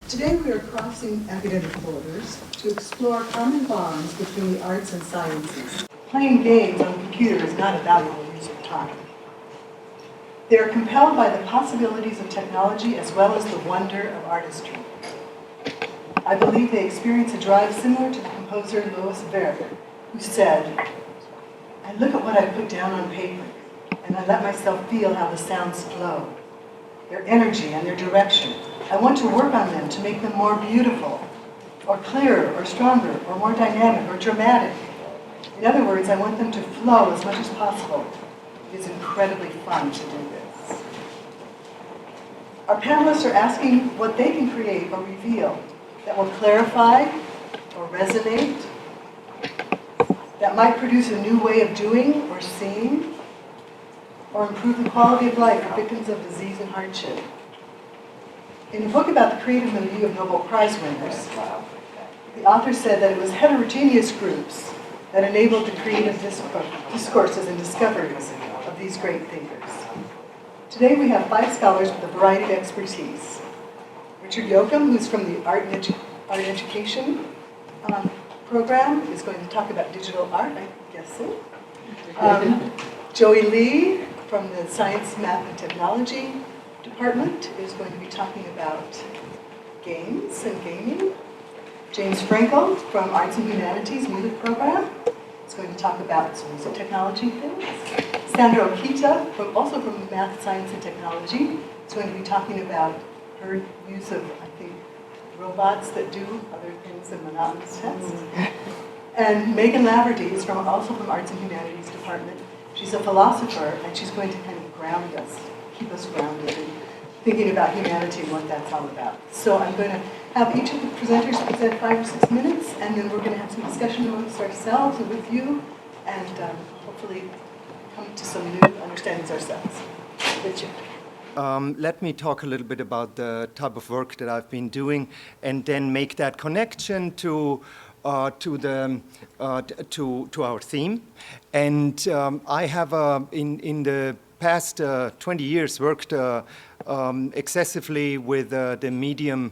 Today we are crossing academic borders to explore common bonds between the arts and sciences. Playing games on a computer is not a valuable use of time. They are compelled by the possibilities of technology as well as the wonder of artistry. I believe they experience a drive similar to the composer Louis Verdi, who said, "I look at what I put down on paper, and I let myself feel how the sounds flow, their energy and their direction. I want to work on them to make them more beautiful, or clearer, or stronger, or more dynamic, or dramatic. In other words, I want them to flow as much as possible. It is incredibly fun to do this." Our panelists are asking what they can create or reveal that will clarify or resonate, that might produce a new way of doing or seeing, or improve the quality of life for victims of disease and hardship. In a book about the creative milieu of Nobel Prize winners, the author said that it was heterogeneous groups that enabled the creative discourses and discoveries of these great thinkers. Today we have 5 scholars with a variety of expertise. Richard Jochum, who's from the Art Education program, is going to talk about digital art, I'm guessing. Joey Lee from the Science, Math, and Technology department is going to be talking about games and gaming. James Frankel from Arts and Humanities Music Program is going to talk about some music technology things. Sandra Okita, also from Math, Science, and Technology, is going to be talking about her use of, I think, robots that do other things than monotonous tests. And Megan Laverty is also from Arts and Humanities Department. She's a philosopher, and she's going to kind of ground us, keep us grounded in thinking about humanity and what that's all about. So I'm going to have each of the presenters present 5 or 6 minutes, and then we're going to have some discussion amongst ourselves and with you, and hopefully come to some new understandings ourselves. Richard. Let me talk a little bit about the type of work that I've been doing, and then make that connection to our theme. And I have, in the past 20 years, worked excessively with the medium,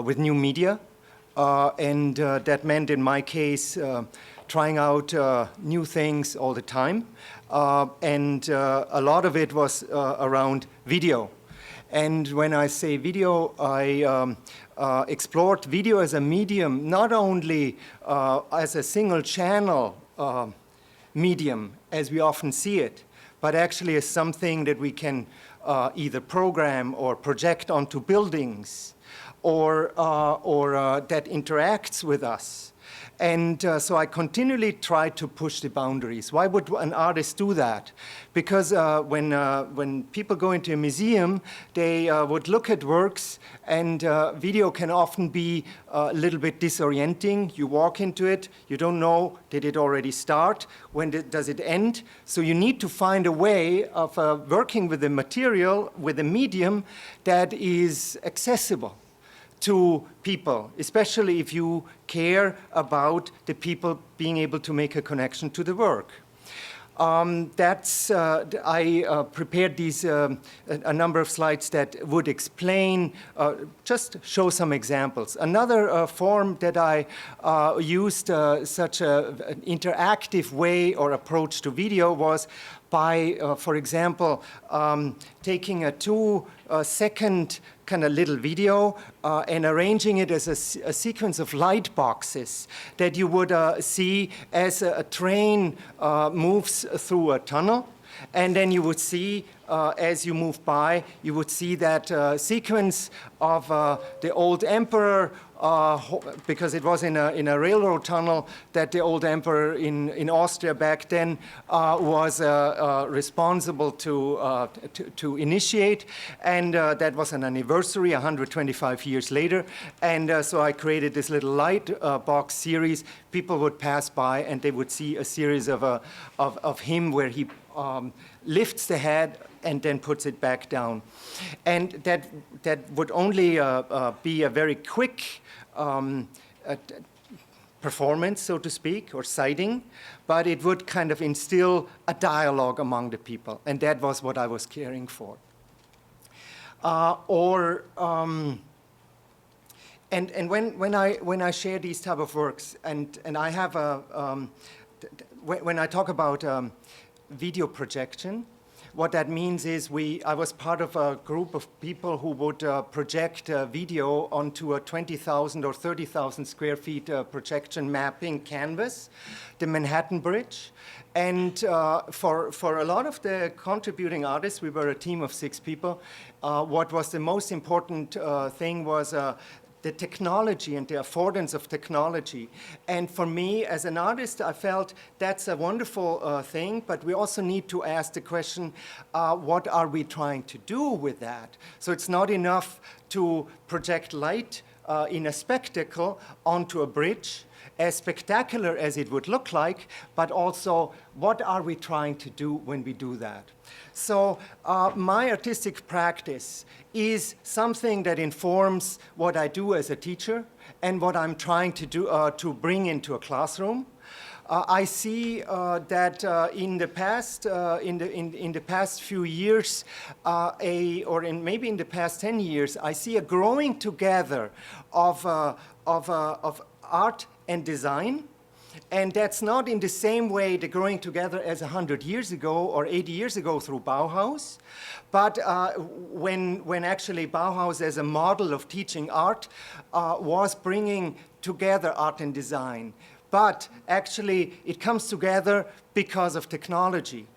with new media. And that meant, in my case, trying out new things all the time. And a lot of it was around video. And when I say video, I explored video as a medium, not only as a single channel medium, as we often see it, but actually as something that we can either program or project onto buildings, or that interacts with us. And so I continually try to push the boundaries. Why would an artist do that? Because when people go into a museum, they would look at works, and video can often be a little bit disorienting. You walk into it, you don't know, did it already start? When does it end? So you need to find a way of working with the material, with the medium that is accessible to people, especially if you care about the people being able to make a connection to the work. I prepared these a number of slides that would explain, just show some examples. Another form that I used such an interactive way or approach to video was by, for example, taking a 2-second kind of little video and arranging it as a sequence of light boxes that you would see as a train moves through a tunnel. And then you would see, as you move by, you would see that sequence of the old emperor, because it was in a railroad tunnel that the old emperor in Austria back then was responsible to initiate. And that was an anniversary, 125 years later. And so I created this little light box series. People would pass by and they would see a series of him where he lifts the head and then puts it back down. And that would only be a very quick performance, so to speak, or sighting, but it would kind of instill a dialogue among the people, and that was what I was caring for. And when I share these type of works, and I have when I talk about video projection, what that means is I was part of a group of people who would project video onto a 20,000 or 30,000 square feet projection mapping canvas, the Manhattan Bridge. And for a lot of the contributing artists, we were a team of 6 people, what was the most important thing was the technology and the affordance of technology. And for me, as an artist, I felt that's a wonderful thing, but we also need to ask the question, what are we trying to do with that? So it's not enough to project light in a spectacle onto a bridge, as spectacular as it would look like, but also what are we trying to do when we do that? So my artistic practice is something that informs what I do as a teacher and what I'm trying to do to bring into a classroom. I see that in the past few years, maybe in the past 10 years, I see a growing together of art and design. And that's not in the same way the growing together as 100 years ago or 80 years ago through Bauhaus, but when actually Bauhaus as a model of teaching art was bringing together art and design. But actually it comes together because of technology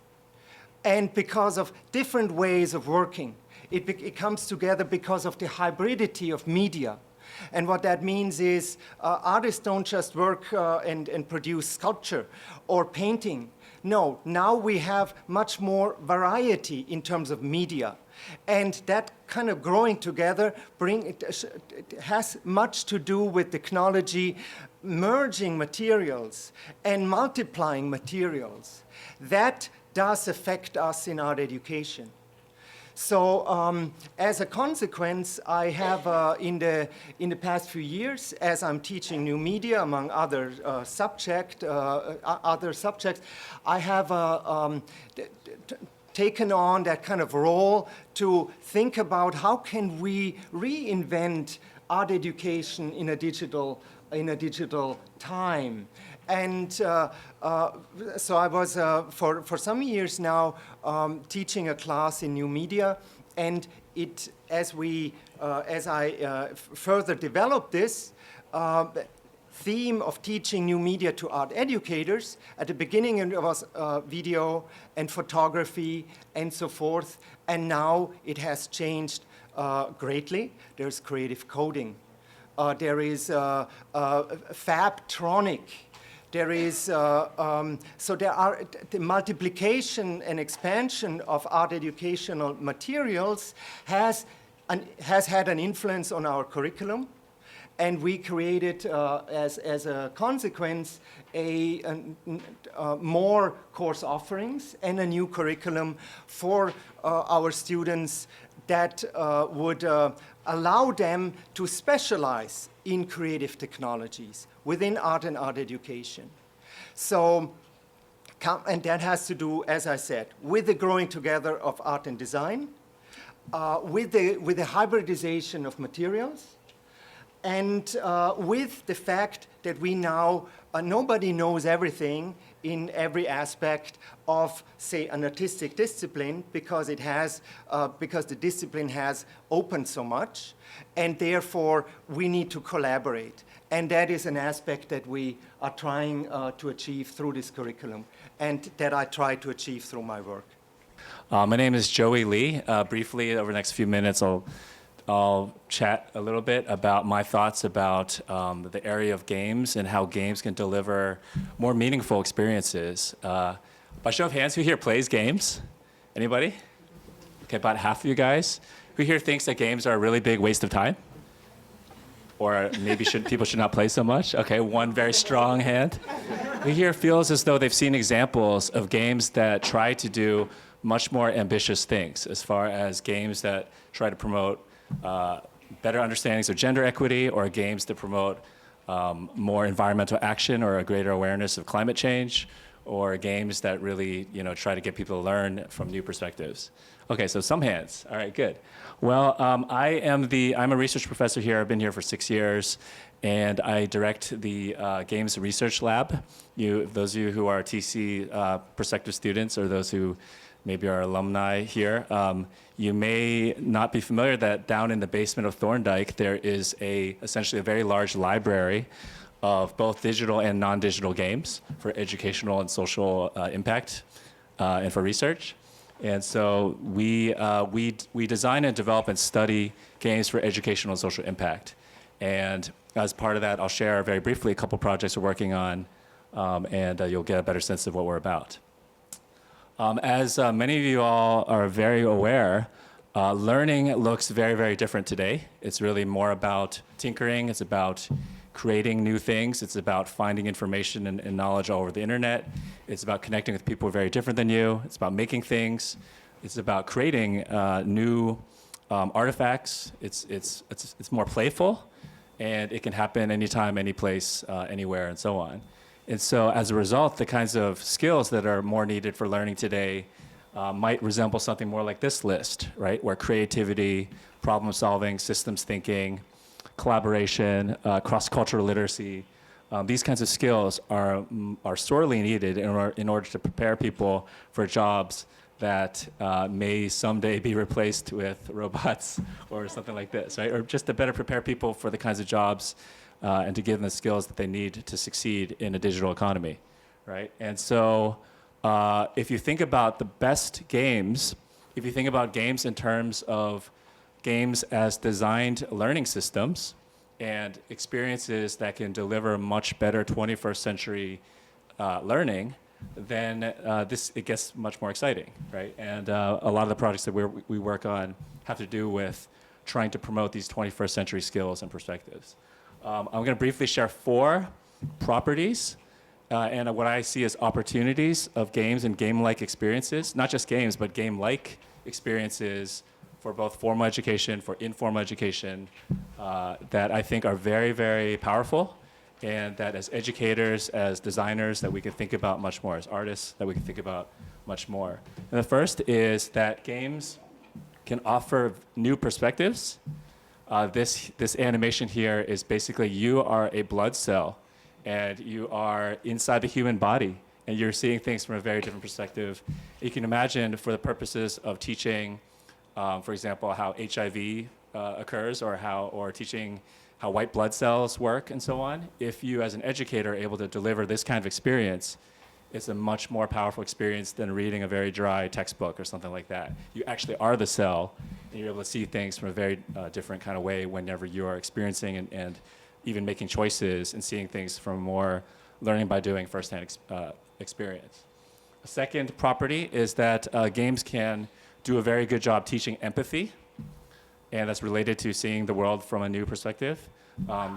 and because of different ways of working. It comes together because of the hybridity of media. And what that means is artists don't just work and produce sculpture or painting. No, now we have much more variety in terms of media. And that kind of growing together it has much to do with technology merging materials and multiplying materials. That does affect us in art education. So as a consequence, I have in the past few years, as I'm teaching new media among other subjects, I have taken on that kind of role to think about how can we reinvent art education in a digital time. And so I was, for some years now, teaching a class in new media, and as I further developed this theme of teaching new media to art educators, at the beginning it was video and photography and so forth, and now it has changed greatly. There's creative coding. There is Fabtronic. There is, so there are the multiplication and expansion of art educational materials has had an influence on our curriculum. And we created, as a consequence, more course offerings and a new curriculum for our students that would allow them to specialize in creative technologies within art and art education. So, and that has to do, as I said, with the growing together of art and design, with the hybridization of materials, and with the fact that we now, nobody knows everything in every aspect of, say, an artistic discipline because because the discipline has opened so much, and therefore we need to collaborate. And that is an aspect that we are trying to achieve through this curriculum, and that I try to achieve through my work. My name is Joey Lee. Briefly, over the next few minutes, I'll chat a little bit about my thoughts about the area of games and how games can deliver more meaningful experiences. By show of hands, who here plays games? Anybody? Okay, about half of you guys. Who here thinks that games are a really big waste of time? Or maybe people should not play so much? Okay, one very strong hand. Who here feels as though they've seen examples of games that try to do much more ambitious things, as far as games that try to promote better understandings of gender equity, or games that promote more environmental action or a greater awareness of climate change, or games that really, try to get people to learn from new perspectives? Okay, so some hands. All right, good. Well, I'm a research professor here. I've been here for 6 years, and I direct the Games Research Lab. Those of you who are TC prospective students, or those who maybe are alumni here, you may not be familiar that down in the basement of Thorndike, there is essentially a very large library of both digital and non-digital games for educational and social impact and for research. And so we design and develop and study games for educational and social impact. And as part of that, I'll share very briefly a couple projects we're working on, and you'll get a better sense of what we're about. As many of you all are very aware, learning looks very, very different today. It's really more about tinkering. It's about creating new things. It's about finding information and knowledge all over the internet. It's about connecting with people who are very different than you. It's about making things. It's about creating new artifacts. It's more playful, and it can happen anytime, any place, anywhere, and so on. And so as a result, the kinds of skills that are more needed for learning today might resemble something more like this list, right? Where creativity, problem solving, systems thinking, collaboration, cross-cultural literacy, these kinds of skills are sorely needed in order to prepare people for jobs that may someday be replaced with robots or something like this, right? Or just to better prepare people for the kinds of jobs and to give them the skills that they need to succeed in a digital economy, right? And so if you think about the best games, if you think about games in terms of games as designed learning systems and experiences that can deliver much better 21st century learning, then it gets much more exciting, right? And a lot of the projects that we work on have to do with trying to promote these 21st century skills and perspectives. I'm going to briefly share 4 properties and what I see as opportunities of games and game-like experiences, not just games, but game-like experiences for both formal education, for informal education, that I think are very, very powerful, and that as educators, as designers, that we can think about much more, as artists, that we can think about much more. And the first is that games can offer new perspectives. This animation here is basically you are a blood cell, and you are inside the human body, and you're seeing things from a very different perspective. You can imagine, for the purposes of teaching, for example, how HIV occurs, or teaching how white blood cells work and so on, if you as an educator are able to deliver this kind of experience, it's a much more powerful experience than reading a very dry textbook or something like that. You actually are the cell, and you're able to see things from a very different kind of way whenever you are experiencing and even making choices and seeing things from more learning by doing firsthand experience. A second property is that games can do a very good job teaching empathy, and that's related to seeing the world from a new perspective.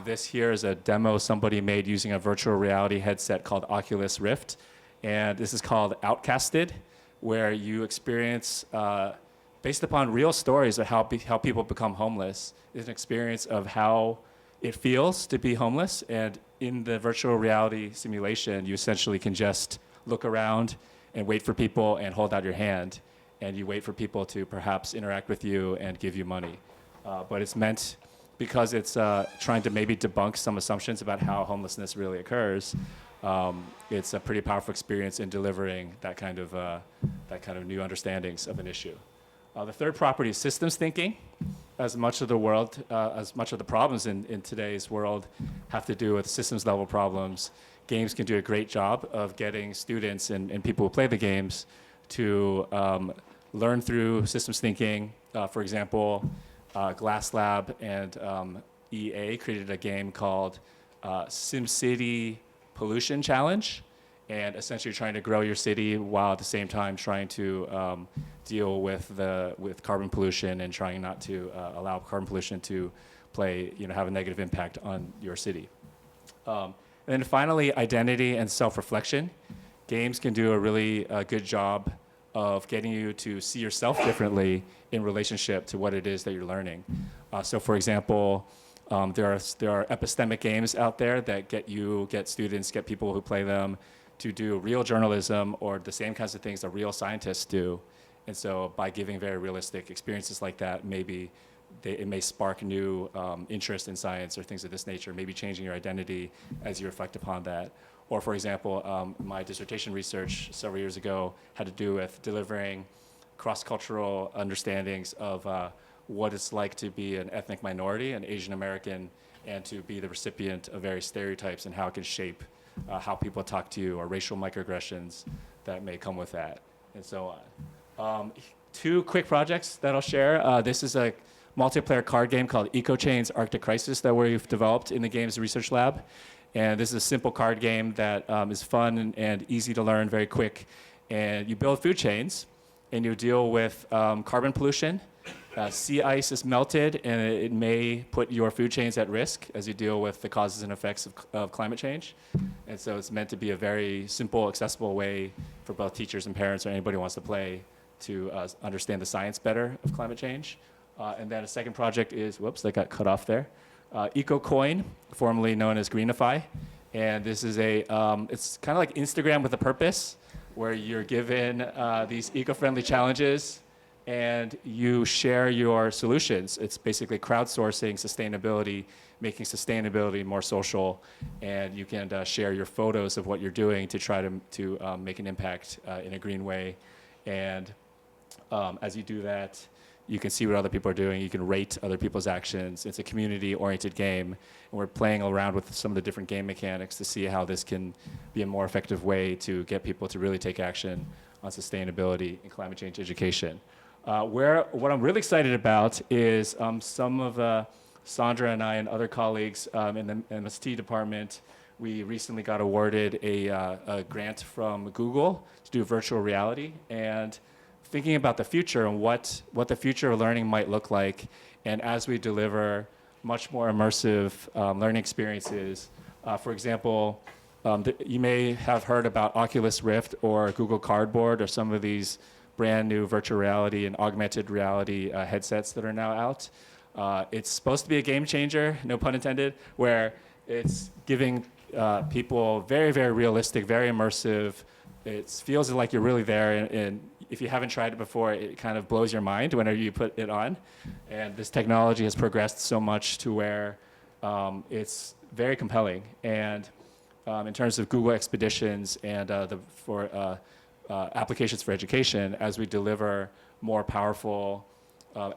This here is a demo somebody made using a virtual reality headset called Oculus Rift, and this is called Outcasted, where you experience, based upon real stories of how people become homeless, is an experience of how it feels to be homeless. And in the virtual reality simulation, you essentially can just look around and wait for people and hold out your hand, and you wait for people to perhaps interact with you and give you money. But it's meant, because it's trying to maybe debunk some assumptions about how homelessness really occurs, it's a pretty powerful experience in delivering that kind of new understandings of an issue. The third property is systems thinking. As much of the problems in today's world have to do with systems level problems, games can do a great job of getting students and people who play the games to learn through systems thinking. For example, Glass Lab and EA created a game called Simcity Pollution Challenge, and essentially trying to grow your city while at the same time trying to deal with carbon pollution and trying not to allow carbon pollution to have a negative impact on your city. And then finally, identity and self-reflection. Games can do a really good job of getting you to see yourself differently in relationship to what it is that you're learning. So for example, there are epistemic games out there that get students, get people who play them to do real journalism or the same kinds of things that real scientists do. And so by giving very realistic experiences like that, maybe it may spark new interest in science or things of this nature, maybe changing your identity as you reflect upon that. Or for example, my dissertation research several years ago had to do with delivering cross-cultural understandings of what it's like to be an ethnic minority, an Asian American, and to be the recipient of various stereotypes and how it can shape how people talk to you, or racial microaggressions that may come with that, and so on. Two quick projects that I'll share. This is a multiplayer card game called EcoChain's Arctic Crisis that we've developed in the Games Research Lab. And this is a simple card game that is fun and easy to learn, very quick. And you build food chains, and you deal with carbon pollution. Sea ice is melted, and it may put your food chains at risk as you deal with the causes and effects of climate change. And so it's meant to be a very simple, accessible way for both teachers and parents or anybody who wants to play to understand the science better of climate change. And then a second project is, whoops, that got cut off there. EcoCoin, formerly known as Greenify. And this is it's kind of like Instagram with a purpose, where you're given these eco-friendly challenges and you share your solutions. It's basically crowdsourcing sustainability, making sustainability more social, and you can share your photos of what you're doing to try to make an impact in a green way. And as you do that, you can see what other people are doing. You can rate other people's actions. It's a community-oriented game, and we're playing around with some of the different game mechanics to see how this can be a more effective way to get people to really take action on sustainability and climate change education. What I'm really excited about is some of Sandra and I and other colleagues in the MST department. We recently got awarded a grant from Google to do virtual reality, and thinking about the future and what the future of learning might look like. And as we deliver much more immersive learning experiences, for example, you may have heard about Oculus Rift or Google Cardboard or some of these brand new virtual reality and augmented reality headsets that are now out. It's supposed to be a game changer, no pun intended, where it's giving people very, very realistic, very immersive. It feels like you're really there, and if you haven't tried it before, it kind of blows your mind whenever you put it on. And this technology has progressed so much to where it's very compelling. And in terms of Google Expeditions and applications for education, as we deliver more powerful,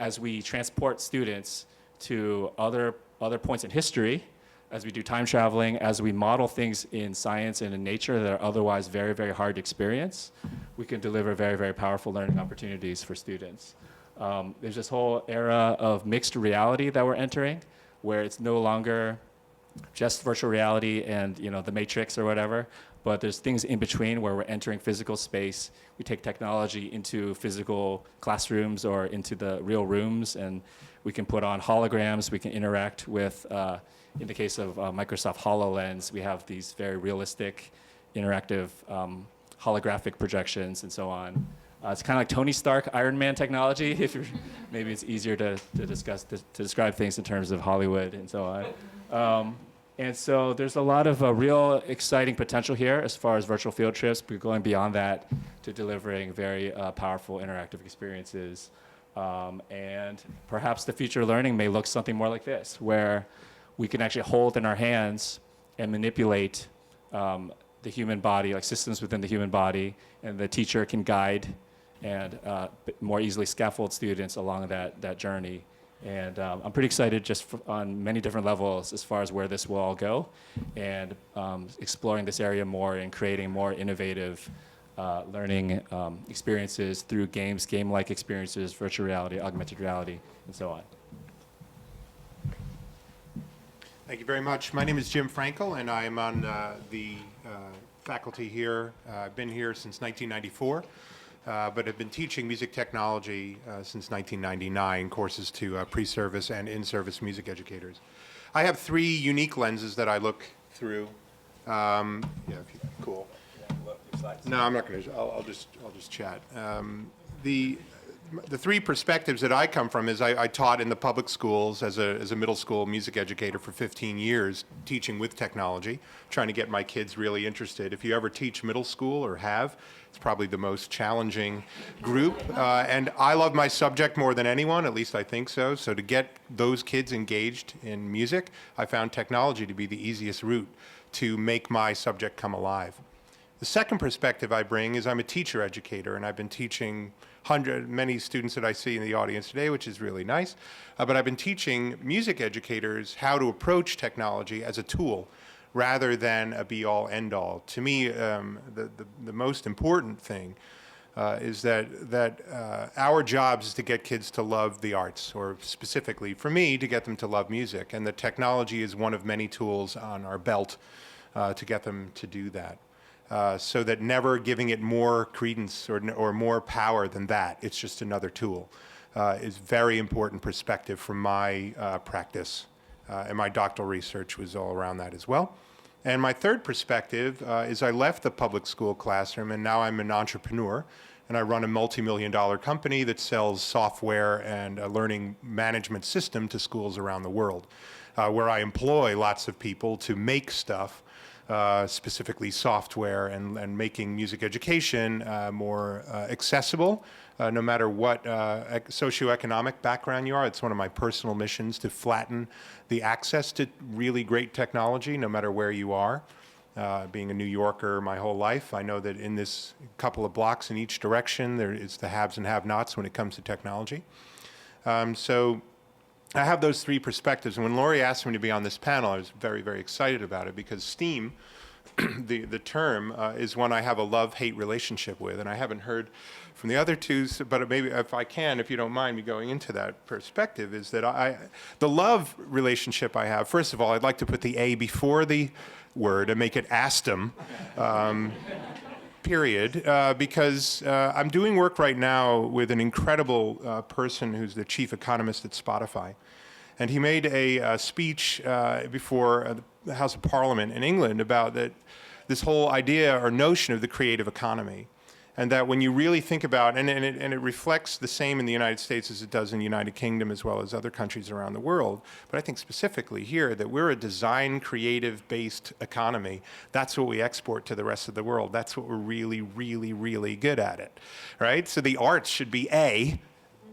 as we transport students to other points in history, as we do time traveling, as we model things in science and in nature that are otherwise very, very hard to experience, we can deliver very, very powerful learning opportunities for students. There's this whole era of mixed reality that we're entering, where it's no longer just virtual reality and the Matrix or whatever, but there's things in between where we're entering physical space. We take technology into physical classrooms or into the real rooms, and we can put on holograms. We can interact with, in the case of Microsoft HoloLens, we have these very realistic, interactive, holographic projections and so on. It's kind of like Tony Stark, Iron Man technology. Maybe it's easier to describe things in terms of Hollywood and so on. And so there's a lot of real exciting potential here as far as virtual field trips, but going beyond that to delivering very powerful interactive experiences. And perhaps the future of learning may look something more like this, where we can actually hold in our hands and manipulate the human body, like systems within the human body, and the teacher can guide and more easily scaffold students along that journey. And I'm pretty excited just on many different levels as far as where this will all go, and exploring this area more and creating more innovative learning experiences through games, game-like experiences, virtual reality, augmented reality, and so on. Thank you very much. My name is Jim Frankel, and I am on the faculty here. I've been here since 1994. But have been teaching music technology since 1999, courses to pre-service and in-service music educators. I have three unique lenses that I look through. Cool. No, I'm not going to. I'll just chat. the three perspectives that I come from is I taught in the public schools as a middle school music educator for 15 years, teaching with technology, trying to get my kids really interested. If you ever teach middle school or have, it's probably the most challenging group. And I love my subject more than anyone, at least I think so. So to get those kids engaged in music, I found technology to be the easiest route to make my subject come alive. The second perspective I bring is I'm a teacher educator, and I've been teaching many students that I see in the audience today, which is really nice. But I've been teaching music educators how to approach technology as a tool rather than a be-all, end-all. To me, the most important thing is that our job is to get kids to love the arts, or specifically for me, to get them to love music. And the technology is one of many tools on our belt to get them to do that. So that never giving it more credence or more power than that, it's just another tool, is very important perspective from my practice. And my doctoral research was all around that as well. And my third perspective is I left the public school classroom, and now I'm an entrepreneur, and I run a multi-million-dollar company that sells software and a learning management system to schools around the world, where I employ lots of people to make stuff, specifically software, and making music education more accessible, no matter what socioeconomic background you are. It's one of my personal missions to flatten the access to really great technology, no matter where you are. Being a New Yorker my whole life, I know that in this couple of blocks in each direction, there is the haves and have-nots when it comes to technology. So I have those three perspectives, and when Laurie asked me to be on this panel, I was very, very excited about it, because STEAM, the term, is one I have a love-hate relationship with, and I haven't heard from the other two, but maybe if I can, if you don't mind me going into that perspective, is that the love relationship I have, first of all, I'd like to put the A before the word and make it ASTEM, period, because I'm doing work right now with an incredible person who's the chief economist at Spotify. And he made a speech before the House of Parliament in England about this whole idea or notion of the creative economy. And that when you really think about, and it reflects the same in the United States as it does in the United Kingdom as well as other countries around the world, but I think specifically here that we're a design, creative-based economy. That's what we export to the rest of the world. That's what we're really, really, really good at it, right? So the arts should be A,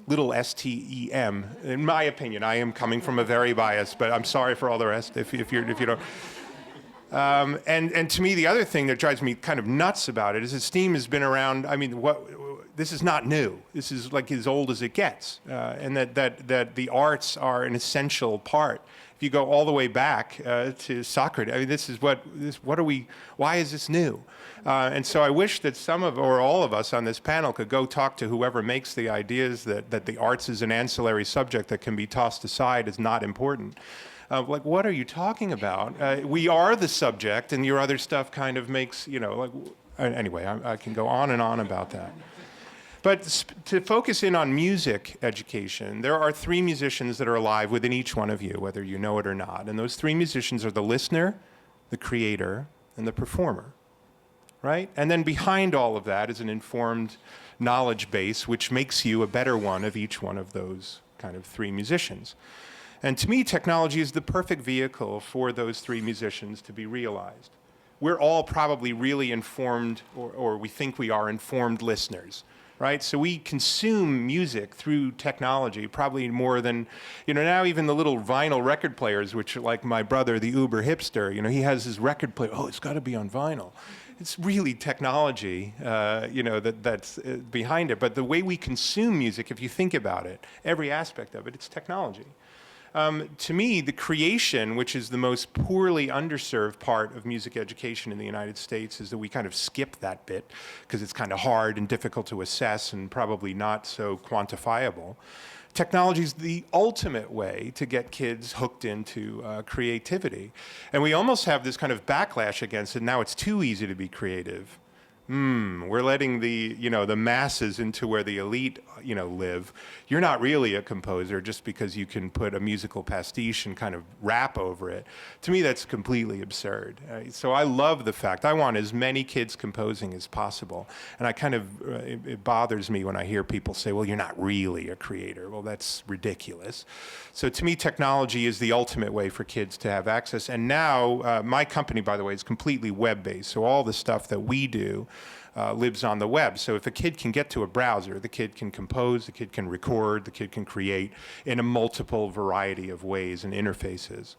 little STEM, in my opinion. I am coming from a very biased, but I'm sorry for all the rest if you don't. And to me, the other thing that drives me kind of nuts about it is that STEAM has been around. I mean, this is not new. This is like as old as it gets, and that the arts are an essential part. If you go all the way back to Socrates, I mean, why is this new? And so I wish that some of, or all of us on this panel could go talk to whoever makes the ideas that the arts is an ancillary subject that can be tossed aside as not important. Like, what are you talking about? We are the subject, and your other stuff kind of makes, anyway, I can go on and on about that. But to focus in on music education, there are three musicians that are alive within each one of you, whether you know it or not. And those three musicians are the listener, the creator, and the performer, right? And then behind all of that is an informed knowledge base, which makes you a better one of each one of those kind of three musicians. And to me, technology is the perfect vehicle for those three musicians to be realized. We're all probably really informed, or we think we are informed listeners, right? So we consume music through technology probably more than, now even the little vinyl record players, which are like my brother, the uber hipster, he has his record player, it's got to be on vinyl. It's really technology, that's behind it. But the way we consume music, if you think about it, every aspect of it, it's technology. To me, the creation, which is the most poorly underserved part of music education in the United States, is that we kind of skip that bit because it's kind of hard and difficult to assess and probably not so quantifiable. Technology is the ultimate way to get kids hooked into creativity. And we almost have this kind of backlash against it. Now it's too easy to be creative. we're letting the, the masses into where the elite, live. You're not really a composer just because you can put a musical pastiche and kind of rap over it. To me, that's completely absurd. So I love the fact I want as many kids composing as possible. And I kind of, it bothers me when I hear people say, well, you're not really a creator. Well, that's ridiculous. So to me, technology is the ultimate way for kids to have access. And now, my company, by the way, is completely web-based. So all the stuff that we do lives on the web. So if a kid can get to a browser, the kid can compose, the kid can record, the kid can create in a multiple variety of ways and interfaces.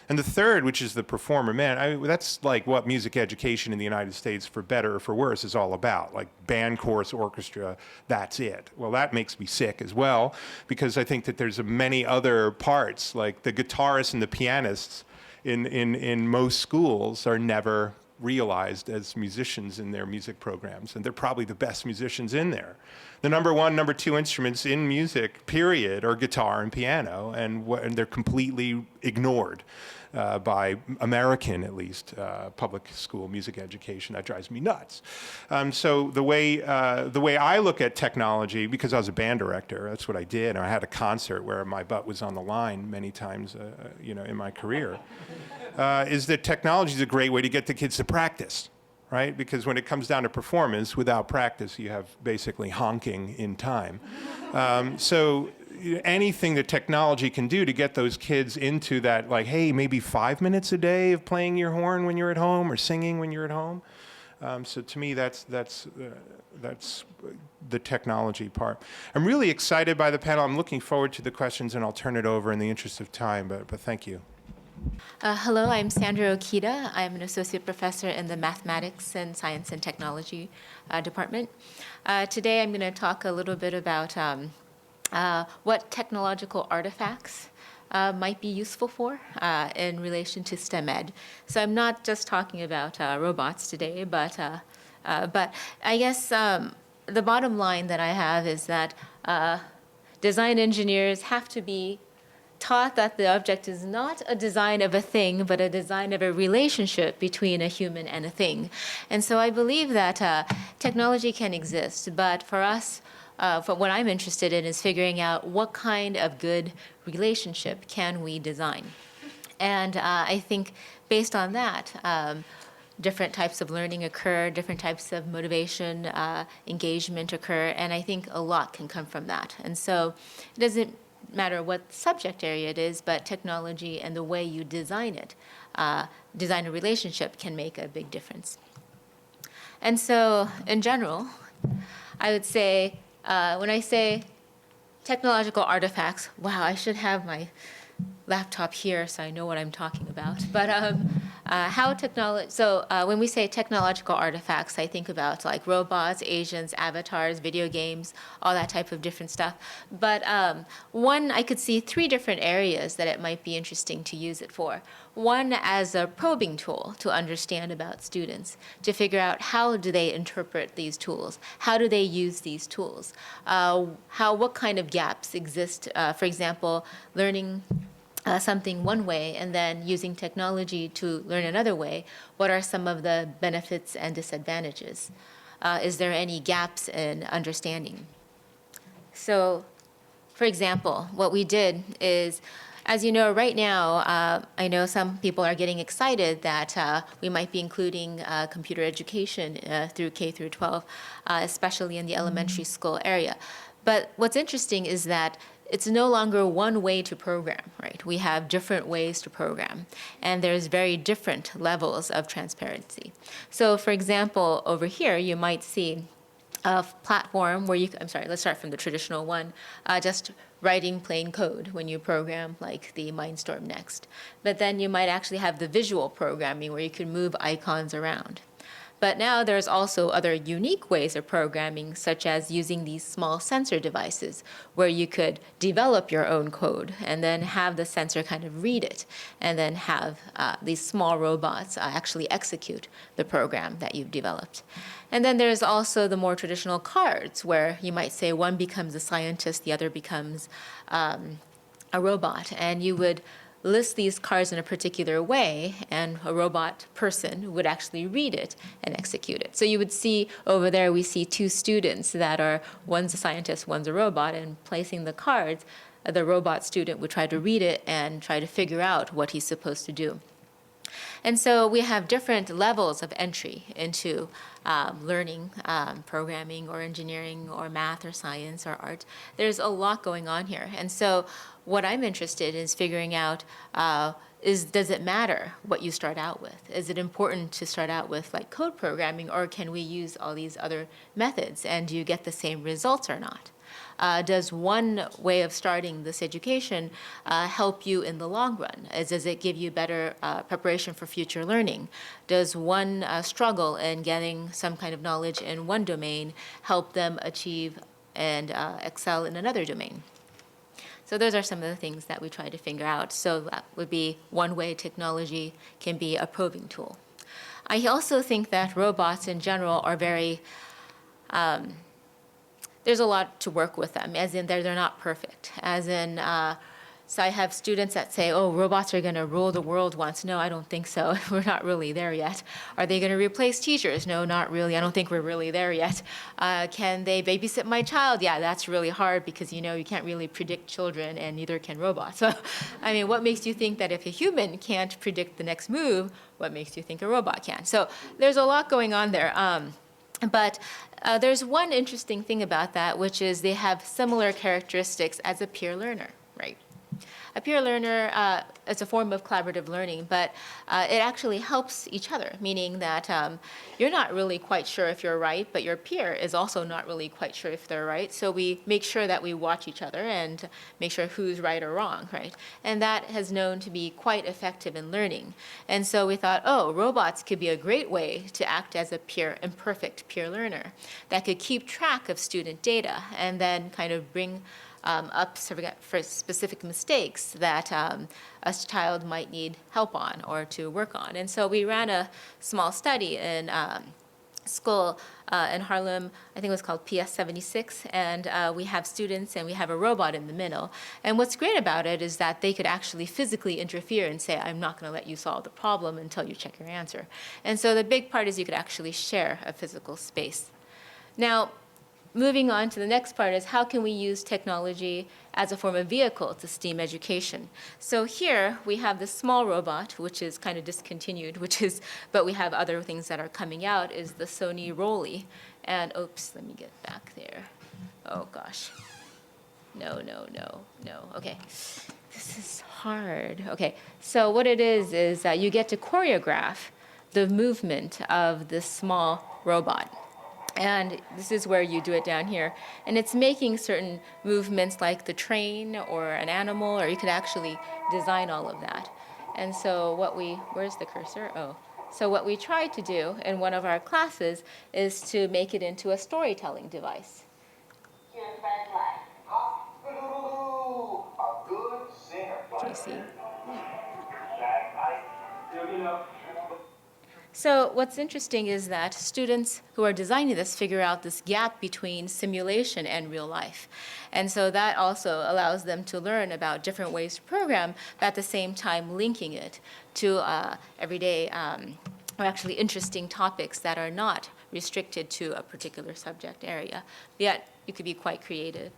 And the third, which is the performer, man, that's like what music education in the United States, for better or for worse, is all about. Like band, chorus, orchestra, that's it. Well, that makes me sick as well, because I think that there's many other parts, like the guitarists and the pianists in most schools are never realized as musicians in their music programs, and they're probably the best musicians in there. The number one, number two instruments in music, period, are guitar and piano, and they're completely ignored by American, at least, public school music education. That drives me nuts. So the way I look at technology, because I was a band director, that's what I did, and I had a concert where my butt was on the line many times, in my career, is that technology is a great way to get the kids to practice, right? Because when it comes down to performance, without practice, you have basically honking in time. So anything that technology can do to get those kids into that, like, hey, maybe 5 minutes a day of playing your horn when you're at home or singing when you're at home. So to me, that's the technology part. I'm really excited by the panel. I'm looking forward to the questions, and I'll turn it over in the interest of time, but thank you. Hello, I'm Sandra Okita. I'm an associate professor in the Mathematics and Science and Technology department. Today I'm going to talk a little bit about what technological artifacts might be useful for in relation to STEM ed. So I'm not just talking about robots today, but I guess the bottom line that I have is that design engineers have to be taught that the object is not a design of a thing, but a design of a relationship between a human and a thing. And so I believe that technology can exist, but for us, for what I'm interested in is figuring out what kind of good relationship can we design. And I think based on that, different types of learning occur, different types of motivation, engagement occur, and I think a lot can come from that. And so it doesn't matter what subject area it is, but technology and the way you design it, design a relationship, can make a big difference. And so in general, I would say, when I say technological artifacts, wow, I should have my laptop here so I know what I'm talking about. But when we say technological artifacts, I think about like robots, agents, avatars, video games, all that type of different stuff. But I could see 3 different areas that it might be interesting to use it for. One, as a probing tool to understand about students, to figure out how do they interpret these tools, how do they use these tools, what kind of gaps exist, for example, learning something one way and then using technology to learn another way. What are some of the benefits and disadvantages? Is there any gaps in understanding? So, for example, what we did is, as you know, right now, I know some people are getting excited that we might be including computer education through K through 12, especially in the elementary school area. But what's interesting is that it's no longer one way to program, right? We have different ways to program, and there's very different levels of transparency. So for example, over here, you might see a platform where let's start from the traditional one, just writing plain code when you program like the Mindstorm Next. But then you might actually have the visual programming where you can move icons around. But now there's also other unique ways of programming, such as using these small sensor devices, where you could develop your own code and then have the sensor kind of read it, and then have these small robots actually execute the program that you've developed. And then there's also the more traditional cards, where you might say one becomes a scientist, the other becomes a robot, and you would list these cards in a particular way, and a robot person would actually read it and execute it. So you would see over there, we see two students that are, one's a scientist, one's a robot, and placing the cards, the robot student would try to read it and try to figure out what he's supposed to do. And so we have different levels of entry into learning, programming or engineering or math or science or art. There's a lot going on here. And so what I'm interested in is figuring out does it matter what you start out with? Is it important to start out with like code programming, or can we use all these other methods, and do you get the same results or not? Does one way of starting this education help you in the long run? Does it give you better preparation for future learning? Does one struggle in getting some kind of knowledge in one domain help them achieve and excel in another domain? So those are some of the things that we try to figure out. So that would be one way technology can be a probing tool. I also think that robots in general are very there's a lot to work with them, as in they're not perfect. As in, so I have students that say, oh, robots are going to rule the world once. No, I don't think so. We're not really there yet. Are they going to replace teachers? No, not really. I don't think we're really there yet. Can they babysit my child? Yeah, that's really hard because, you know, you can't really predict children, and neither can robots. So, I mean, what makes you think that if a human can't predict the next move, what makes you think a robot can? So there's a lot going on there. But there's one interesting thing about that, which is they have similar characteristics as a peer learner, right? A peer learner is a form of collaborative learning, but it actually helps each other, meaning that you're not really quite sure if you're right, but your peer is also not really quite sure if they're right. So we make sure that we watch each other and make sure who's right or wrong, right? And that has known to be quite effective in learning. And so we thought, oh, robots could be a great way to act as a imperfect peer learner that could keep track of student data and then kind of bring up for specific mistakes that a child might need help on or to work on. And so we ran a small study in school in Harlem. I think it was called PS 76, and we have students and we have a robot in the middle. And what's great about it is that they could actually physically interfere and say, I'm not going to let you solve the problem until you check your answer. And so the big part is you could actually share a physical space. Now, moving on to the next part is how can we use technology as a form of vehicle to STEAM education? So here we have this small robot, which is kind of discontinued, but we have other things that are coming out, is the Sony Rolly. And oops, let me get back there. Oh gosh. No. Okay. This is hard. Okay, so what it is that you get to choreograph the movement of this small robot. And this is where you do it down here. And it's making certain movements like the train or an animal, or you could actually design all of that. And so where's the cursor? Oh. So what we tried to do in one of our classes is to make it into a storytelling device. Can you see? So what's interesting is that students who are designing this figure out this gap between simulation and real life. And so that also allows them to learn about different ways to program, but at the same time linking it to everyday or actually interesting topics that are not restricted to a particular subject area. Yet you could be quite creative.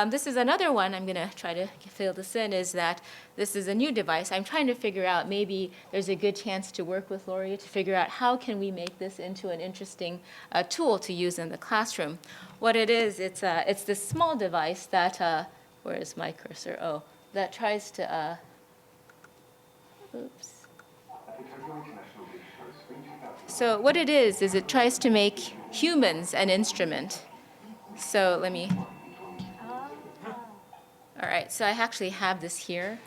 This is another one, I'm going to try to fill this in, is that this is a new device. I'm trying to figure out, maybe there's a good chance to work with Lauria to figure out how can we make this into an interesting tool to use in the classroom. What it is, it's this small device that, where is my cursor? Oh, that tries to, oops. So what it is it tries to make humans an instrument. So let me, all right, so I actually have this here.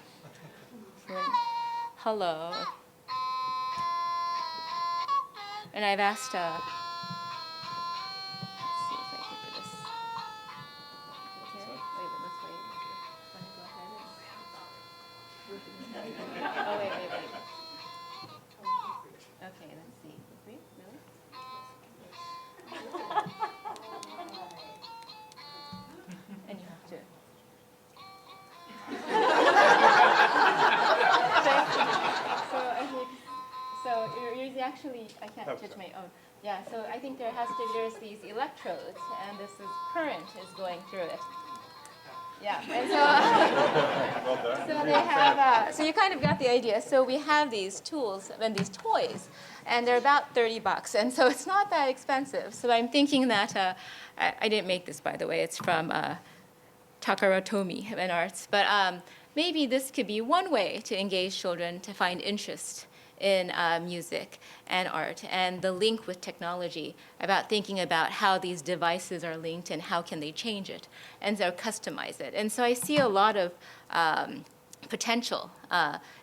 Hello. And I've asked, let's see if I can do this. Okay, wait, let's wait. Want to go ahead? Oh, wait. Okay, let's see. Wait, really? And you have to. actually, I can't touch my own. Yeah, so I think there's these electrodes, and this is current is going through it. Yeah, and so they have, so you kind of got the idea. So we have these tools and these toys, and they're about $30, and so it's not that expensive. So I'm thinking that, I didn't make this, by the way, it's from Takara Tomy in arts, but maybe this could be one way to engage children to find interest in music and art, and the link with technology, about thinking about how these devices are linked and how can they change it, and so customize it. And so I see a lot of potential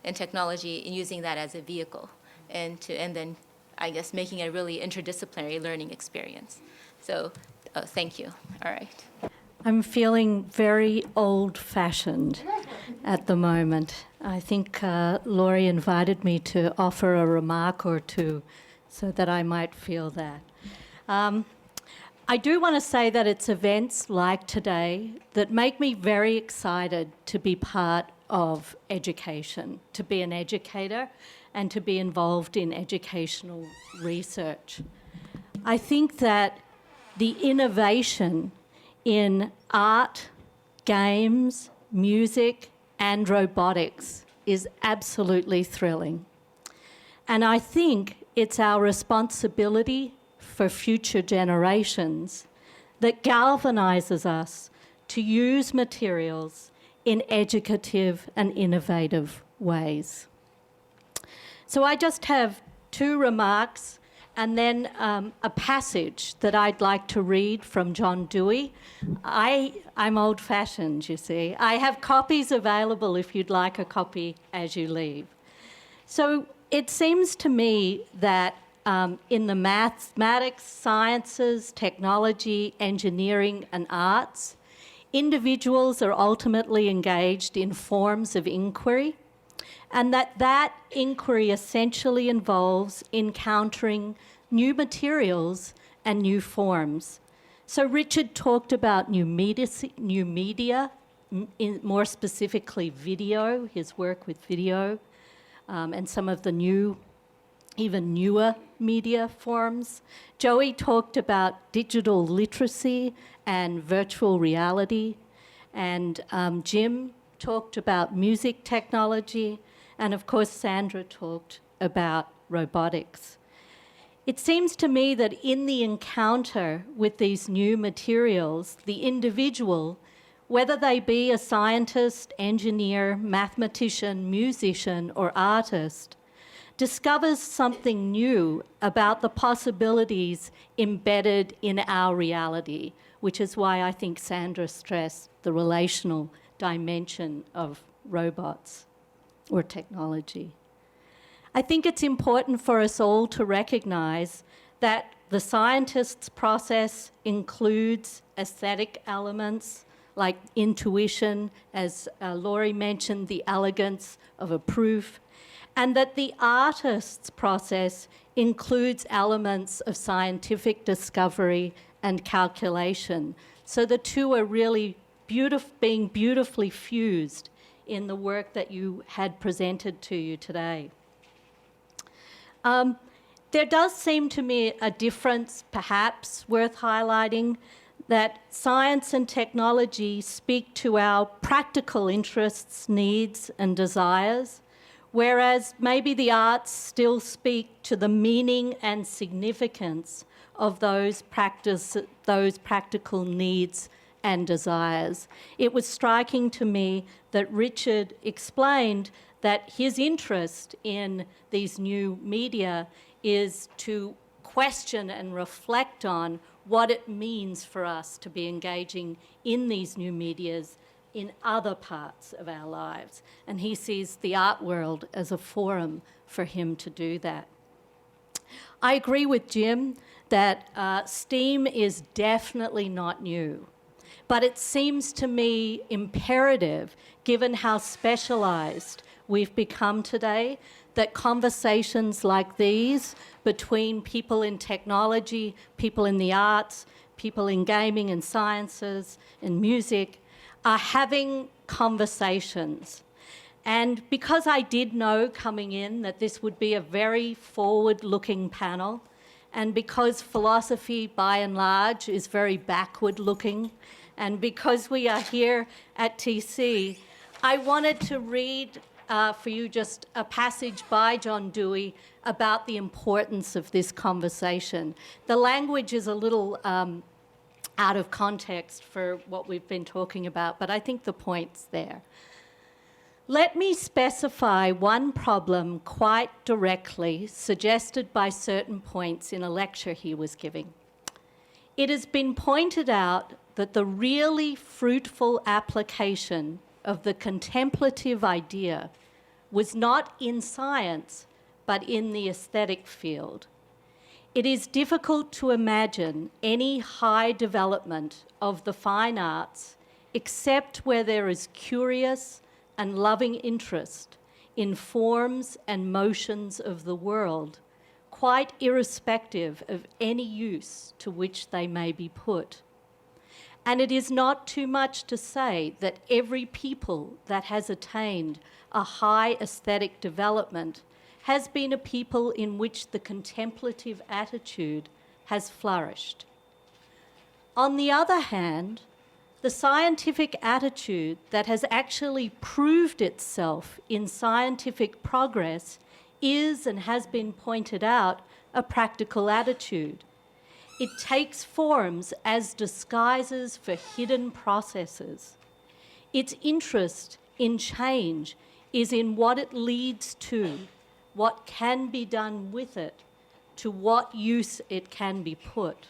in technology in using that as a vehicle, and then I guess making a really interdisciplinary learning experience. So thank you. All right. I'm feeling very old-fashioned at the moment. I think Laurie invited me to offer a remark or two so that I might feel that. I do want to say that it's events like today that make me very excited to be part of education, to be an educator and to be involved in educational research. I think that the innovation in art, games, music, and robotics is absolutely thrilling. And I think it's our responsibility for future generations that galvanizes us to use materials in educative and innovative ways. So I just have two remarks and then a passage that I'd like to read from John Dewey. I'm old-fashioned, you see. I have copies available if you'd like a copy as you leave. So it seems to me that in the mathematics, sciences, technology, engineering, and arts, individuals are ultimately engaged in forms of inquiry, and that inquiry essentially involves encountering new materials and new forms. So Richard talked about new media, more specifically video, his work with video, and some of the even newer media forms. Joey talked about digital literacy and virtual reality, and Jim talked about music technology, and of course Sandra talked about robotics. It seems to me that in the encounter with these new materials, the individual, whether they be a scientist, engineer, mathematician, musician, or artist, discovers something new about the possibilities embedded in our reality, which is why I think Sandra stressed the relational dimension of robots or technology. I think it's important for us all to recognize that the scientist's process includes aesthetic elements like intuition, as Laurie mentioned, the elegance of a proof, and that the artist's process includes elements of scientific discovery and calculation. So the two are really being beautifully fused in the work that you had presented to you today. There does seem to me a difference, perhaps, worth highlighting, that science and technology speak to our practical interests, needs, and desires, whereas maybe the arts still speak to the meaning and significance of those practical needs and desires. It was striking to me that Richard explained that his interest in these new media is to question and reflect on what it means for us to be engaging in these new medias in other parts of our lives. And he sees the art world as a forum for him to do that. I agree with Jim that STEAM is definitely not new, but it seems to me imperative, given how specialized we've become today, that conversations like these between people in technology, people in the arts, people in gaming and sciences and music are having conversations And because I did know coming in that this would be a very forward-looking panel, and because philosophy, by and large, is very backward-looking, and because we are here at TC, I wanted to read for you just a passage by John Dewey about the importance of this conversation. The language is a little out of context for what we've been talking about, but I think the point's there. Let me specify one problem quite directly, suggested by certain points in a lecture he was giving. It has been pointed out that the really fruitful application of the contemplative idea was not in science, but in the aesthetic field. It is difficult to imagine any high development of the fine arts except where there is curious and loving interest in forms and motions of the world, quite irrespective of any use to which they may be put. And it is not too much to say that every people that has attained a high aesthetic development has been a people in which the contemplative attitude has flourished. On the other hand, the scientific attitude that has actually proved itself in scientific progress is, and has been pointed out, a practical attitude. It takes forms as disguises for hidden processes. Its interest in change is in what it leads to, what can be done with it, to what use it can be put.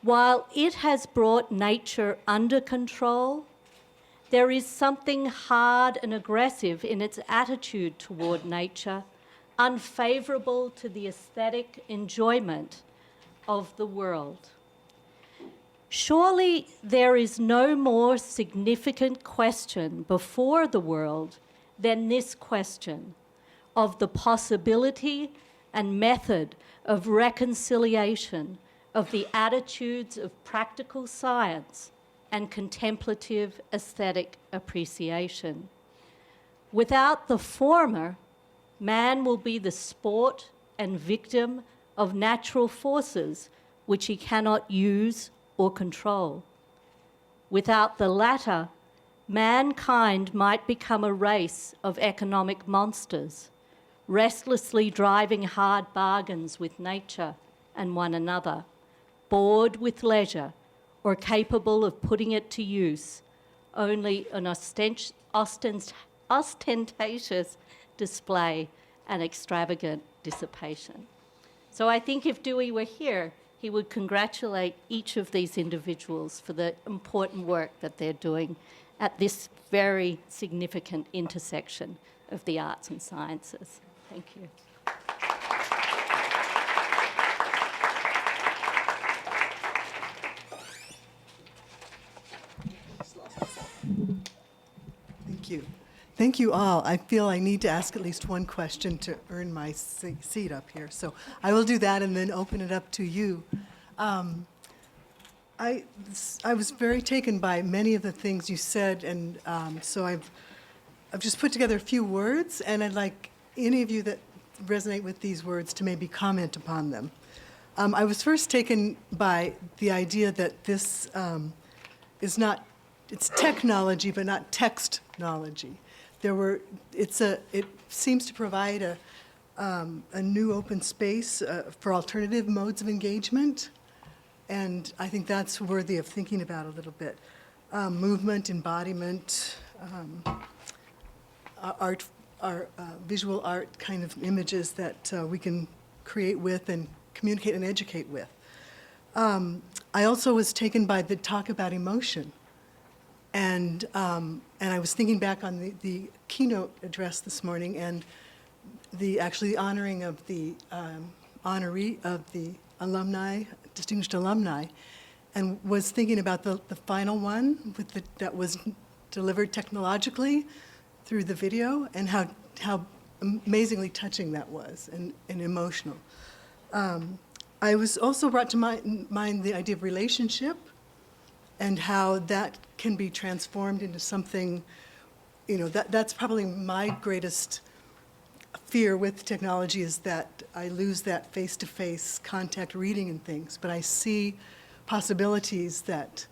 While it has brought nature under control, there is something hard and aggressive in its attitude toward nature, unfavorable to the aesthetic enjoyment of the world. Surely there is no more significant question before the world than this question of the possibility and method of reconciliation of the attitudes of practical science and contemplative aesthetic appreciation. Without the former, man will be the sport and victim of natural forces which he cannot use or control. Without the latter, mankind might become a race of economic monsters, restlessly driving hard bargains with nature and one another, bored with leisure or capable of putting it to use, only an ostentatious display and extravagant dissipation. So I think if Dewey were here, he would congratulate each of these individuals for the important work that they're doing at this very significant intersection of the arts and sciences. Thank you. Thank you. Thank you all. I feel I need to ask at least one question to earn my seat up here. So I will do that and then open it up to you. I was very taken by many of the things you said, and so I've just put together a few words, and I'd like any of you that resonate with these words to maybe comment upon them. I was first taken by the idea that this is not, it's technology, but not textnology. It seems to provide a new open space for alternative modes of engagement, and I think that's worthy of thinking about a little bit. Movement, embodiment, art, visual art kind of images that we can create with and communicate and educate with. I also was taken by the talk about emotion. And I was thinking back on the keynote address this morning and the honoring of the honoree of the alumni, distinguished alumni, and was thinking about the final one that was delivered technologically through the video and how amazingly touching that was and emotional. I was also brought to mind the idea of relationship and how that can be transformed into something that's probably my greatest fear with technology, is that I lose that face-to-face contact reading and things. But I see possibilities that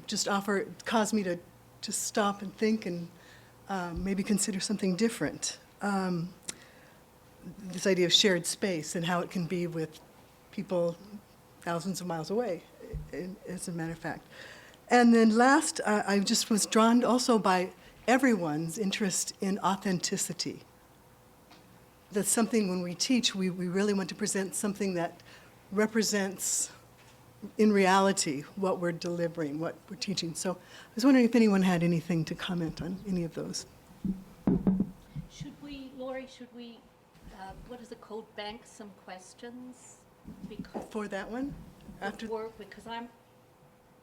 just cause me to stop and think and maybe consider something different. This idea of shared space and how it can be with people thousands of miles away, as a matter of fact. And then last, I just was drawn also by everyone's interest in authenticity. That's something when we teach, we really want to present something that represents in reality what we're delivering, what we're teaching. So I was wondering if anyone had anything to comment on any of those. Laurie, what is it called, bank some questions? Because For that one? After, work, because I'm,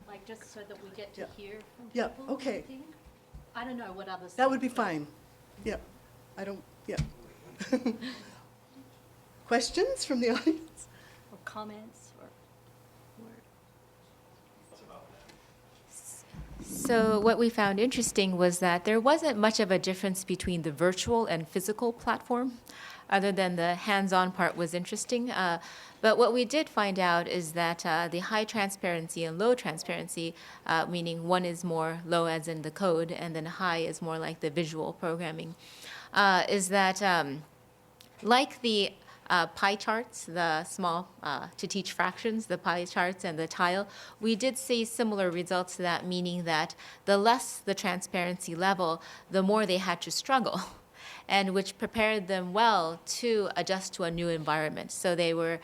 like, just so that we get to Yeah. hear from Yeah, people. okay. I think. I don't know what others that would be think, but- fine. Yeah, yeah. Questions from the audience? Or comments, or So what we found interesting was that there wasn't much of a difference between the virtual and physical platform, other than the hands-on part was interesting. But what we did find out is that the high transparency and low transparency, meaning one is more low as in the code, and then high is more like the visual programming, is that like the pie charts, the small, to teach fractions, the pie charts and the tile, we did see similar results to that, meaning that the less the transparency level, the more they had to struggle, and which prepared them well to adjust to a new environment. So they were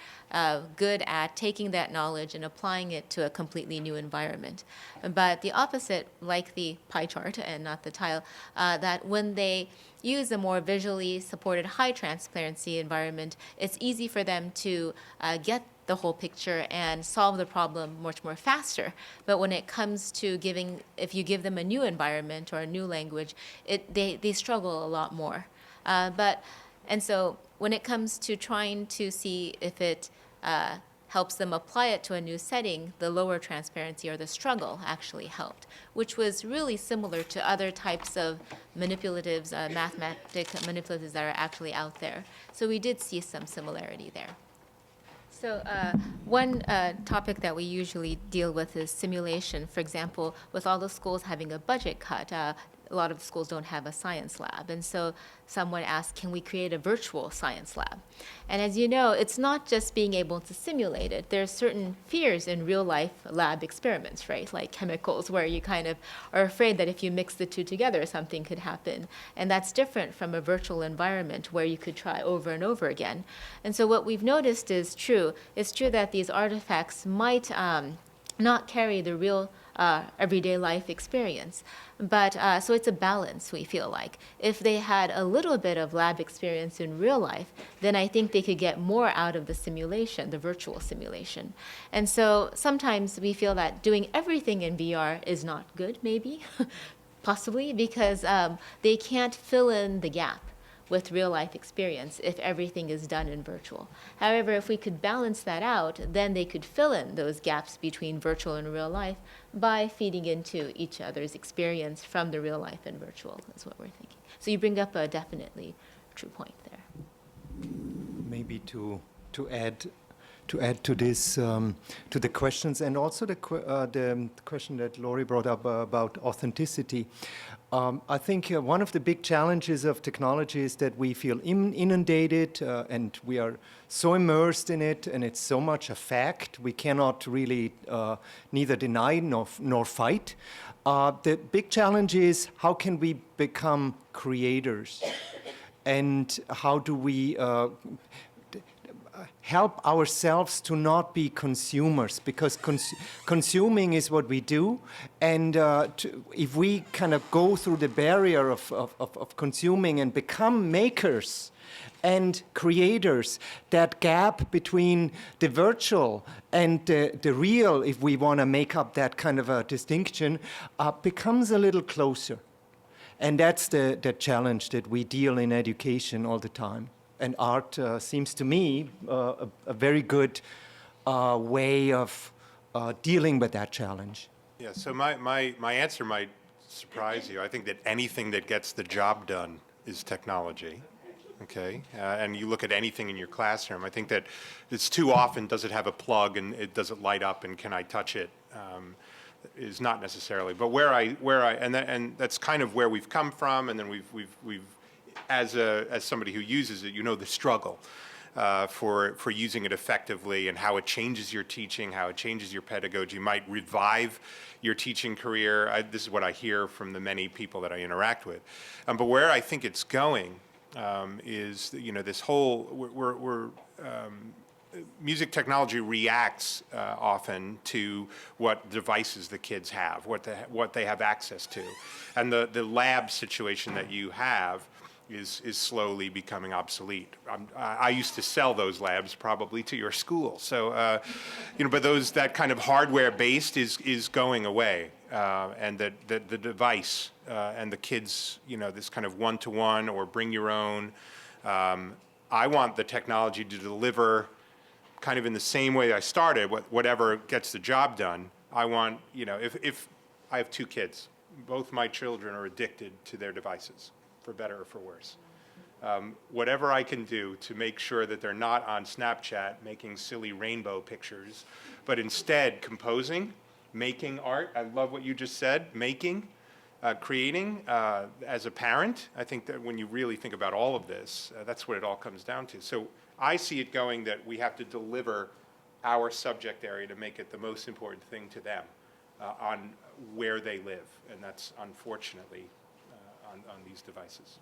good at taking that knowledge and applying it to a completely new environment. But the opposite, like the pie chart and not the tile, that when they use a more visually supported high transparency environment, it's easy for them to get the whole picture and solve the problem much more faster. But when it comes to if you give them a new environment or a new language, they struggle a lot more. And so when it comes to trying to see if it helps them apply it to a new setting, the lower transparency or the struggle actually helped, which was really similar to other types of manipulatives, mathematic manipulatives that are actually out there. So we did see some similarity there. So one topic that we usually deal with is simulation. For example, with all the schools having a budget cut, a lot of schools don't have a science lab. And so someone asked, can we create a virtual science lab? And as you know, it's not just being able to simulate it. There's certain fears in real life lab experiments, right? Like chemicals, where you kind of are afraid that if you mix the two together, something could happen. And that's different from a virtual environment where you could try over and over again. And so what we've noticed is true. It's true that these artifacts might not carry the real everyday life experience. But so it's a balance, we feel like. If they had a little bit of lab experience in real life, then I think they could get more out of the simulation, the virtual simulation. And so sometimes we feel that doing everything in VR is not good, maybe, possibly, because they can't fill in the gap with real life experience if everything is done in virtual. However, if we could balance that out, then they could fill in those gaps between virtual and real life by feeding into each other's experience from the real life and virtual, is what we're thinking. So you bring up a definitely true point there. Maybe to add to this, to the questions, and also the question that Laurie brought up about authenticity. I think one of the big challenges of technology is that we feel inundated and we are so immersed in it, and it's so much a fact we cannot really neither deny nor fight. The big challenge is, how can we become creators, and how do we help ourselves to not be consumers, because consuming is what we do, and if we kind of go through the barrier of consuming and become makers and creators, that gap between the virtual and the real, if we want to make up that kind of a distinction, becomes a little closer. And that's the challenge that we deal in education all the time. And art seems to me a very good way of dealing with that challenge. Yeah, so my answer might surprise you. I think that anything that gets the job done is technology. Okay, and you look at anything in your classroom, I think that it's too often, does it have a plug and does it light up and can I touch it? Is not necessarily. But and that's kind of where we've come from, and then we've as somebody who uses it, you know the struggle for using it effectively and how it changes your teaching, how it changes your pedagogy, might revive your teaching career. This is what I hear from the many people that I interact with. But where I think it's going is, you know, this whole, music technology reacts often to what devices the kids have, what they have access to. And the lab situation that you have is slowly becoming obsolete. I used to sell those labs probably to your school. So, you know, but that kind of hardware based is going away. And the device and the kids, you know, this kind of one-to-one or bring your own. I want the technology to deliver kind of in the same way I started, whatever gets the job done. I want, you know, if I have 2 kids, both my children are addicted to their devices, for better or for worse. Whatever I can do to make sure that they're not on Snapchat making silly rainbow pictures, but instead composing, making art. I love what you just said, making, creating. As a parent, I think that when you really think about all of this, that's what it all comes down to. So I see it going that we have to deliver our subject area to make it the most important thing to them on where they live, and that's unfortunately on these devices.